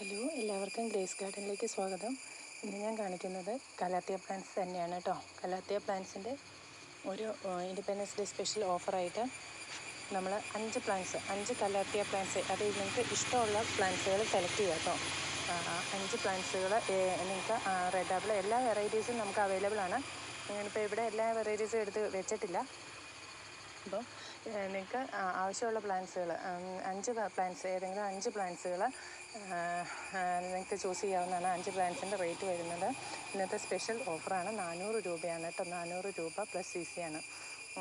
Hello, എല്ലാവർക്കും grace ഗാർഡനിലേക്ക് സ്വാഗതം. ഇന്ന് ഞാൻ കാണിക്കുന്നത് കലാത്തിയ പ്ലാന്റ്സ് തന്നെയാണ് കേട്ടോ. കലാത്തിയ പ്ലാന്റ്സിൻ്റെ ഒരു ഇൻഡിപെൻഡൻസ് ഡേ സ്പെഷ്യൽ ഓഫറായിട്ട് നമ്മൾ 5 കലാത്തിയ പ്ലാന്റ്സ്, അത് നിങ്ങൾക്ക് ഇഷ്ടമുള്ള പ്ലാന്റ്സുകൾ സെലക്ട് ചെയ്യാം കേട്ടോ. 5 പ്ലാന്റ്സുകൾ നിങ്ങൾക്ക് റെഡ് ആപ്പിൾ എല്ലാ വെറൈറ്റീസും നമുക്ക് അവൈലബിൾ ആണ്. ഞാനിപ്പോൾ ഇവിടെ എല്ലാ വെറൈറ്റീസും എടുത്ത് വെച്ചിട്ടില്ല. അപ്പോൾ നിങ്ങൾക്ക് ആവശ്യമുള്ള പ്ലാന്റ്സുകൾ 5 പ്ലാന്റ്സ്, ഏതെങ്കിലും 5 പ്ലാന്റ്സുകൾ നിങ്ങൾക്ക് ചൂസ് ചെയ്യാവുന്നതാണ്. 5 പ്ലാന്റ്സിൻ്റെ റേറ്റ് വരുന്നത് ഇന്നത്തെ സ്പെഷ്യൽ ഓഫറാണ്. 400 രൂപയാണ് കേട്ടോ. 400 രൂപ പ്ലസ് CC ആണ്.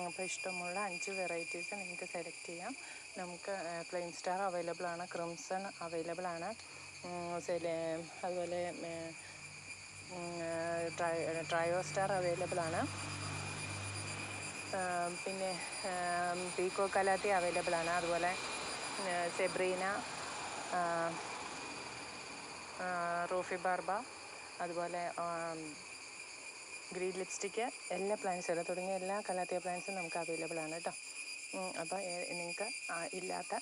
അപ്പോൾ ഇഷ്ടമുള്ള 5 വെറൈറ്റീസ് നിങ്ങൾക്ക് സെലക്ട് ചെയ്യാം. നമുക്ക് പ്ലെയിൻ സ്റ്റാർ അവൈലബിൾ ആണ്, ക്രിംസൺ അവൈലബിൾ ആണ്, അതുപോലെ ട്രയോ സ്റ്റാർ അവൈലബിൾ ആണ്, പിന്നെ പീക്കോ കലാത്തിയ അവൈലബിൾ ആണ്, അതുപോലെ സെബ്രീന, റൂഫി ബാർബ, അതുപോലെ ഗ്രീൻ ലിപ്സ്റ്റിക്ക്, എല്ലാ പ്ലാന്റ്സുകളും തുടങ്ങിയ എല്ലാ കലാത്തിയ പ്ലാന്റ്സും നമുക്ക് അവൈലബിൾ ആണ് കേട്ടോ. അപ്പോൾ നിങ്ങൾക്ക് ഇല്ലാത്ത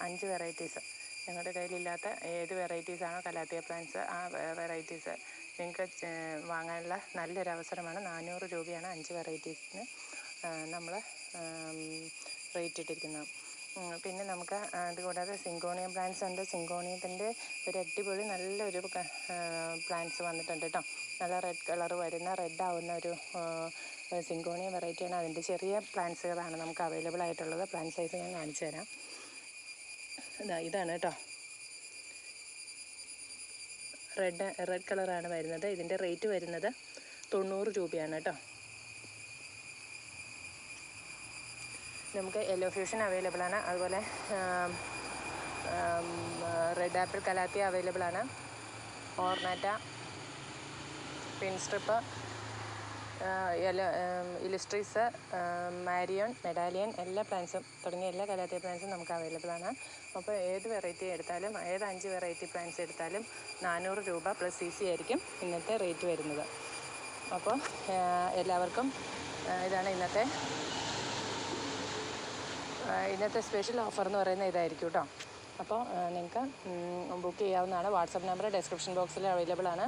5 വെറൈറ്റീസ്, നിങ്ങളുടെ കയ്യിലില്ലാത്ത ഏത് വെറൈറ്റീസാണോ കലാത്തിയ പ്ലാന്റ്സ്, ആ വെറൈറ്റീസ് നിങ്ങൾക്ക് വാങ്ങാനുള്ള നല്ലൊരു അവസരമാണ്. 400 രൂപയാണ് 5 വെറൈറ്റീസിന് നമ്മൾ റേറ്റ് ഇട്ടിരിക്കുന്നത്. പിന്നെ നമുക്ക് അതുകൂടാതെ സിങ്കോണിയം പ്ലാന്റ്സ് ഉണ്ട്. സിങ്കോണിയത്തിൻ്റെ ഒരു അടിപൊളി നല്ലൊരു പ്ലാന്റ്സ് വന്നിട്ടുണ്ട് കേട്ടോ. നല്ല റെഡ് കളർ വരുന്ന, റെഡ് ആവുന്ന ഒരു സിങ്കോണിയം വെറൈറ്റിയാണ്. അതിൻ്റെ ചെറിയ പ്ലാന്റ്സുകളാണ് നമുക്ക് അവൈലബിൾ ആയിട്ടുള്ളത്. പ്ലാന്റ് സൈസ് ഞാൻ കാണിച്ചു തരാം. ഇതാണ് കേട്ടോ, റെഡ് കളറാണ് വരുന്നത്. ഇതിൻ്റെ റേറ്റ് വരുന്നത് 90 രൂപയാണ് കേട്ടോ. നമുക്ക് യെല്ലോ ഫ്യൂഷൻ അവൈലബിൾ ആണ്, അതുപോലെ റെഡ് ആപ്പിൾ കലാത്തിയ അവൈലബിൾ ആണ്, ഓർണാറ്റ, പിൻ സ്ട്രിപ്പ്, ഇലിസ്ട്രീസ്, മാരിയോൺ, മെഡാലിയൻ, എല്ലാ പ്ലാന്റ്സും തുടങ്ങിയ എല്ലാ കലാത്തിയ പ്ലാന്റ്സും നമുക്ക് അവൈലബിൾ ആണ്. അപ്പോൾ ഏത് വെറൈറ്റി എടുത്താലും, ഏത് 5 വെറൈറ്റി പ്ലാന്റ്സ് എടുത്താലും 400 രൂപ പ്ലസ് CC ആയിരിക്കും ഇന്നത്തെ റേറ്റ് വരുന്നത്. അപ്പോൾ എല്ലാവർക്കും ഇതാണ് ഇന്നത്തെ സ്പെഷ്യൽ ഓഫർ എന്ന് പറയുന്നത് ഇതായിരിക്കും കേട്ടോ. അപ്പോൾ നിങ്ങൾക്ക് ബുക്ക് ചെയ്യാവുന്നതാണ്. വാട്സപ്പ് നമ്പർ ഡിസ്ക്രിപ്ഷൻ ബോക്സിൽ അവൈലബിൾ ആണ്.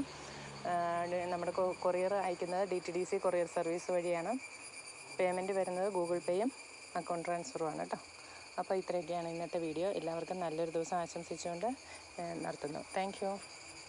നമ്മുടെ കൊറിയർ അയക്കുന്നത് DTDC കൊറിയർ സർവീസ് വഴിയാണ്. പേയ്മെൻറ്റ് വരുന്നത് ഗൂഗിൾ പേയും അക്കൗണ്ട് ട്രാൻസ്ഫറുമാണ് കേട്ടോ. അപ്പോൾ ഇത്രയൊക്കെയാണ് ഇന്നത്തെ വീഡിയോ. എല്ലാവർക്കും നല്ലൊരു ദിവസം ആശംസിച്ചുകൊണ്ട് നിർത്തുന്നു. Thank you.